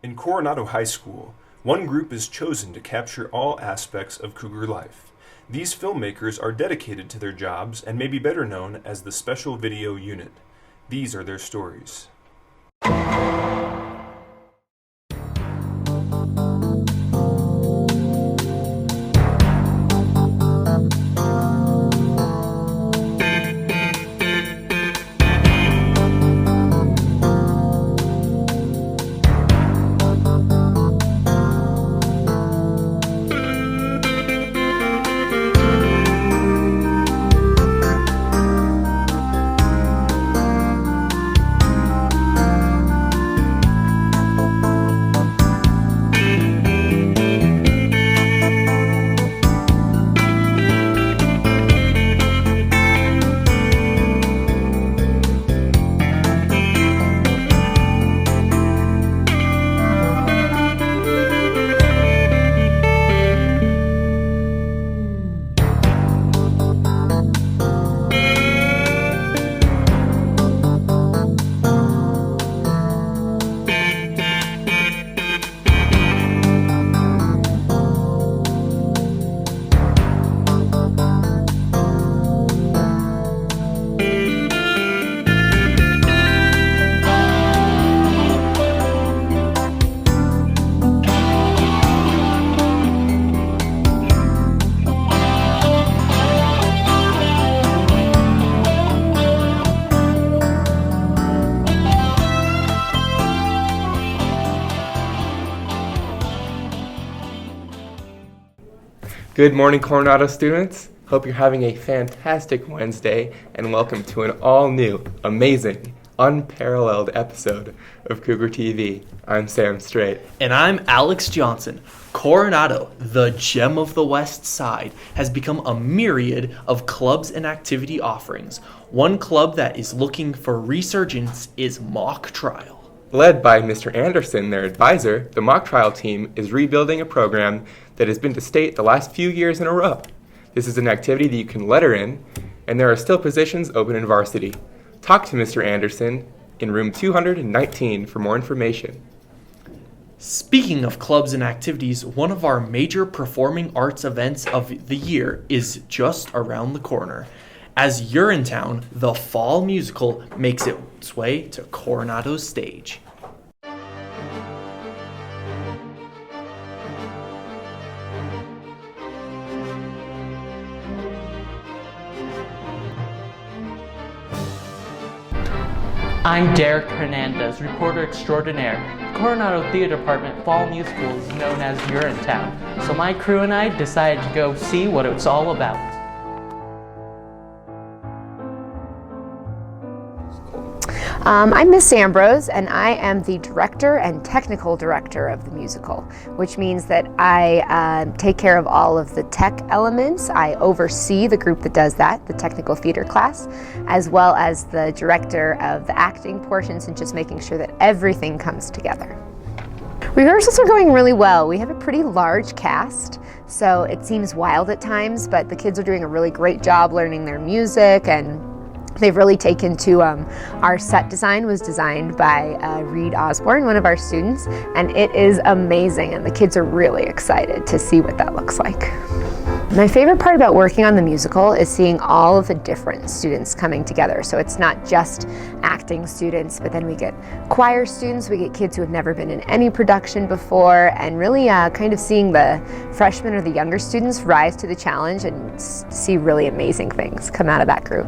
In Coronado High School, one group is chosen to capture all aspects of Cougar life. These filmmakers are dedicated to their jobs and may be better known as the Special Video Unit. These are their stories. Good morning, Coronado students. Hope you're having a fantastic Wednesday, and welcome to an all-new, amazing, unparalleled episode of Cougar TV. I'm Sam Strait. And I'm Alex Johnson. Coronado, the gem of the West Side, has become a myriad of clubs and activity offerings. One club that is looking for resurgence is Mock Trial. Led by Mr. Anderson, their advisor, the Mock Trial team is rebuilding a program that has been to state the last few years in a row. This is an activity that you can letter in, and there are still positions open in varsity. Talk to Mr. Anderson in room 219 for more information. Speaking of clubs and activities, one of our major performing arts events of the year is just around the corner. As Urinetown, the fall musical makes its way to Coronado's stage. I'm Derek Hernandez, reporter extraordinaire. The Coronado Theater Department Fall Musical is known as Urinetown, so my crew and I decided to go see what it's all about. I'm Miss Ambrose, and I am the director and technical director of the musical, which means that I take care of all of the tech elements. I oversee the group that does that, the technical theater class, as well as the director of the acting portions and just making sure that everything comes together. Rehearsals are going really well. We have a pretty large cast, so it seems wild at times, but the kids are doing a really great job learning their music, and they've really taken to our set design was designed by Reed Osborne, one of our students, and it is amazing, and the kids are really excited to see what that looks like. My favorite part about working on the musical is seeing all of the different students coming together. So it's not just acting students, but then we get choir students, we get kids who have never been in any production before, and really kind of seeing the freshmen or the younger students rise to the challenge and see really amazing things come out of that group.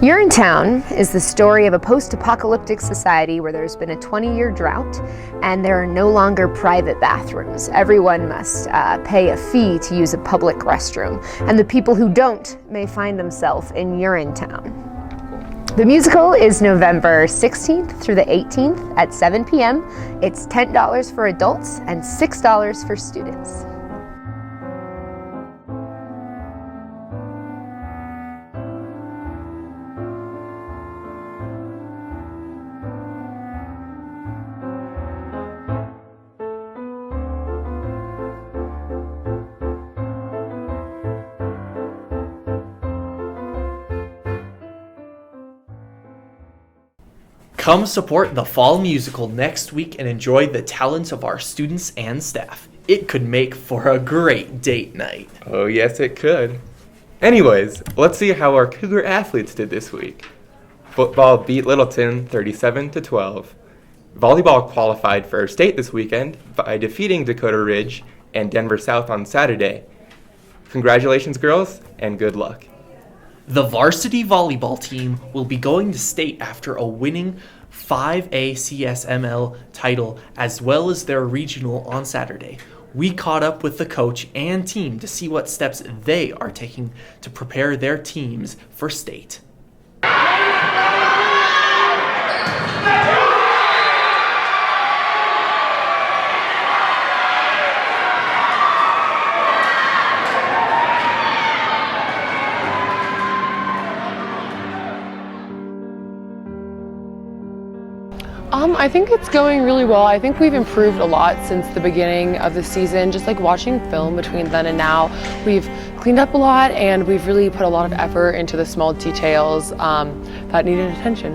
Urinetown is the story of a post-apocalyptic society where there's been a 20-year drought and there are no longer private bathrooms. Everyone must pay a fee to use a public restroom, and the people who don't may find themselves in Urinetown. The musical is November 16th through the 18th at 7 p.m. It's $10 for adults and $6 for students. Come support the Fall Musical next week and enjoy the talents of our students and staff. It could make for a great date night. Oh, yes, it could. Anyways, let's see how our Cougar athletes did this week. Football beat Littleton 37-12. Volleyball qualified for state this weekend by defeating Dakota Ridge and Denver South on Saturday. Congratulations, girls, and good luck. The varsity volleyball team will be going to state after a winning 5A CSML title as well as their regional on Saturday. We caught up with the coach and team to see what steps they are taking to prepare their teams for state. I think it's going really well. I think we've improved a lot since the beginning of the season. Just like watching film between then and now, we've cleaned up a lot and we've really put a lot of effort into the small details that needed attention.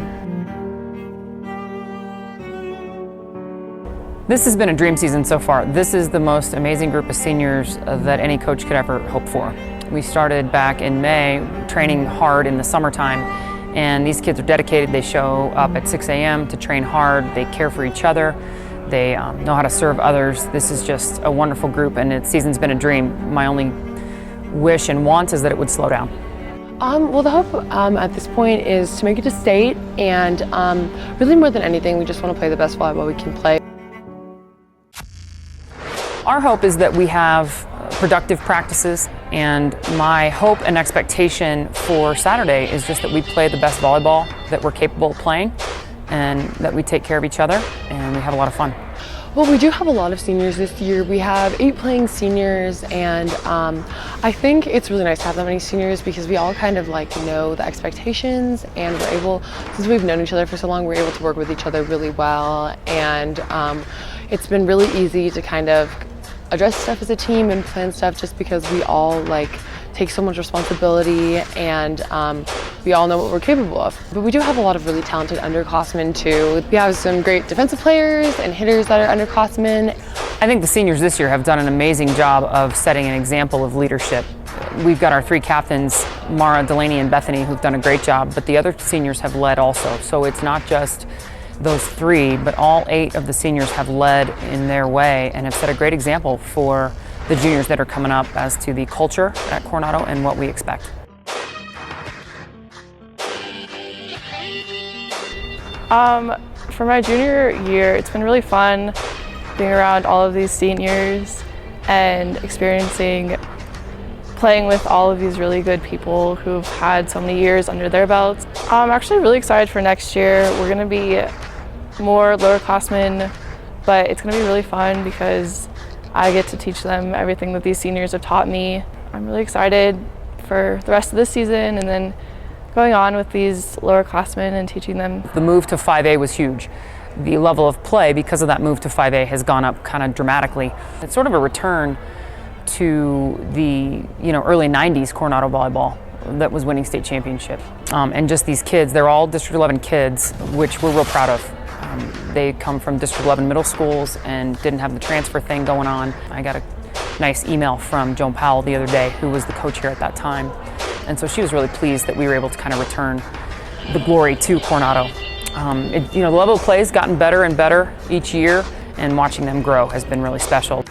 This has been a dream season so far. This is the most amazing group of seniors that any coach could ever hope for. We started back in May, training hard in the summertime. And these kids are dedicated. They show up at 6 a.m. to train hard. They care for each other. They know how to serve others. This is just a wonderful group, and the season's been a dream. My only wish and want is that it would slow down. Well, the hope at this point is to make it to state, and really more than anything, we just want to play the best volleyball we can play. Our hope is that we have productive practices, and my hope and expectation for Saturday is just that we play the best volleyball that we're capable of playing, and that we take care of each other, and we have a lot of fun. Well, we do have a lot of seniors this year. We have 8 playing seniors, and I think it's really nice to have that many seniors because we all kind of like know the expectations, and we're able, since we've known each other for so long, we're able to work with each other really well, and it's been really easy to kind of address stuff as a team and plan stuff just because we all take so much responsibility, and we all know what we're capable of. But we do have a lot of really talented underclassmen too. We have some great defensive players and hitters that are underclassmen. I think the seniors this year have done an amazing job of setting an example of leadership. We've got our 3 captains, Mara, Delaney, and Bethany, who've done a great job, but the other seniors have led also. So it's not just those 3, but all 8 of the seniors have led in their way and have set a great example for the juniors that are coming up as to the culture at Coronado and what we expect. For my junior year, it's been really fun being around all of these seniors and experiencing playing with all of these really good people who've had so many years under their belts. I'm actually really excited for next year. We're going to be more lowerclassmen, but it's going to be really fun because I get to teach them everything that these seniors have taught me. I'm really excited for the rest of this season and then going on with these lowerclassmen and teaching them. The move to 5A was huge. The level of play because of that move to 5A has gone up kind of dramatically. It's sort of a return to the early 90s Coronado volleyball that was winning state championship. And just these kids, they're all District 11 kids, which we're real proud of. They come from District 11 middle schools and didn't have the transfer thing going on. I got a nice email from Joan Powell the other day, who was the coach here at that time. And so she was really pleased that we were able to kind of return the glory to Coronado. The level of play has gotten better and better each year, and watching them grow has been really special.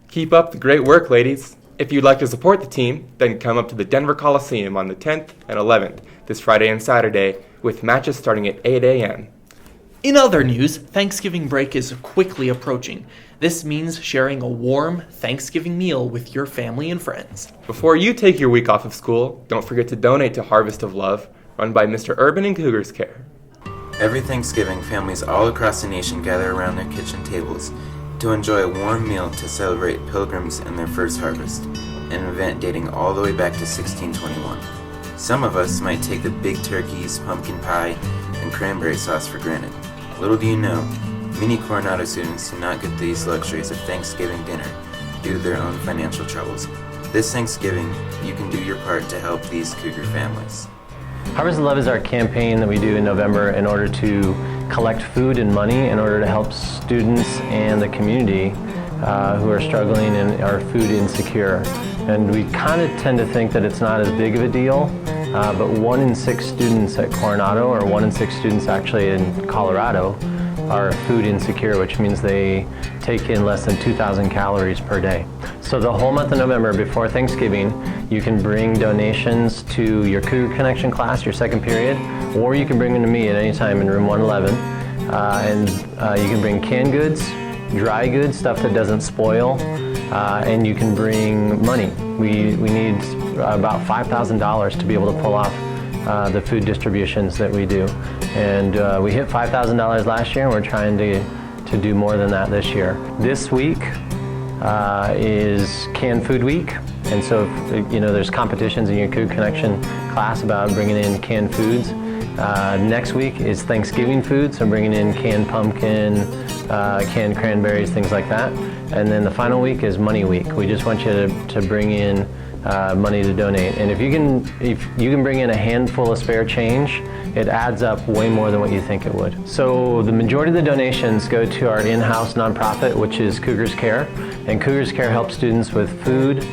Keep up the great work, ladies. If you'd like to support the team, then come up to the Denver Coliseum on the 10th and 11th, this Friday and Saturday, with matches starting at 8 a.m. In other news, Thanksgiving break is quickly approaching. This means sharing a warm Thanksgiving meal with your family and friends. Before you take your week off of school, don't forget to donate to Harvest of Love, run by Mr. Urban and Cougars Care. Every Thanksgiving, families all across the nation gather around their kitchen tables to enjoy a warm meal to celebrate pilgrims and their first harvest, an event dating all the way back to 1621. Some of us might take the big turkeys, pumpkin pie, and cranberry sauce for granted. Little do you know, Many Coronado students do not get these luxuries of Thanksgiving dinner due to their own financial troubles. This Thanksgiving, you can do your part to help these Cougar families. Harvest of Love is our campaign that we do in November in order to collect food and money in order to help students and the community who are struggling and are food insecure. And we kind of tend to think that it's not as big of a deal, but 1 in 6 students at Coronado, or 1 in 6 students actually in Colorado, are food insecure, which means they take in less than 2,000 calories per day. So the whole month of November before Thanksgiving, you can bring donations to your Cougar Connection class, your second period, or you can bring them to me at any time in room 111. You can bring canned goods, dry goods, stuff that doesn't spoil, and you can bring money. We need about $5,000 to be able to pull off the food distributions that we do. And we hit $5,000 last year, and we're trying to do more than that this year. This week is Canned Food Week, and so if, there's competitions in your Cougar Connection class about bringing in canned foods. Next week is Thanksgiving food, so bringing in canned pumpkin, canned cranberries, things like that. And then the final week is Money Week. We just want you to bring in money to donate. And if you can bring in a handful of spare change, it adds up way more than what you think it would. So the majority of the donations go to our in-house nonprofit, which is Cougars Care. And Cougars Care helps students with food,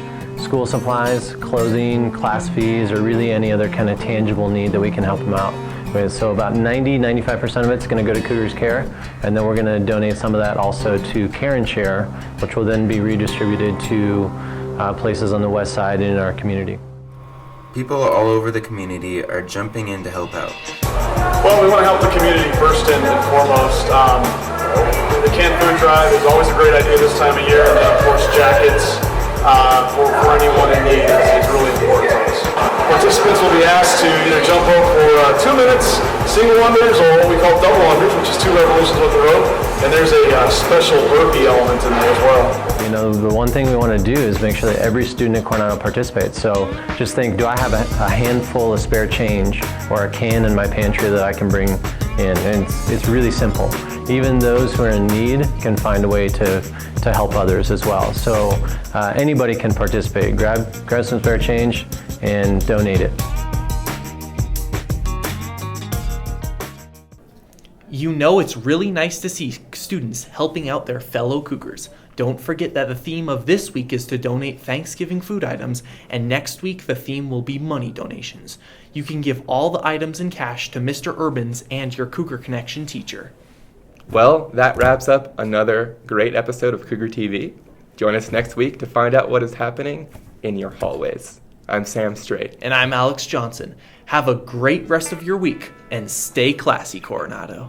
school supplies, clothing, class fees, or really any other kind of tangible need that we can help them out with. So about 95% of it's going to go to Cougars Care, and then we're going to donate some of that also to Care and Share, which will then be redistributed to places on the west side and in our community. People all over the community are jumping in to help out. Well, we want to help the community first and foremost. The canned food drive is always a great idea this time of year, and then of course jackets for anyone in need is really important to us. Participants will be asked to either jump rope for 2 minutes, single unders, or what we call double unders, which is 2 revolutions with the rope, and there's a special burpee element in there as well. The one thing we want to do is make sure that every student at Coronado participates. So just think, do I have a handful of spare change or a can in my pantry that I can bring in? And it's really simple. Even those who are in need can find a way to help others as well. So anybody can participate. Grab some spare change and donate it. It's really nice to see students helping out their fellow Cougars. Don't forget that the theme of this week is to donate Thanksgiving food items, and next week the theme will be money donations. You can give all the items in cash to Mr. Urbans and your Cougar Connection teacher. Well, that wraps up another great episode of Cougar TV. Join us next week to find out what is happening in your hallways. I'm Sam Strait. And I'm Alex Johnson. Have a great rest of your week, and stay classy, Coronado.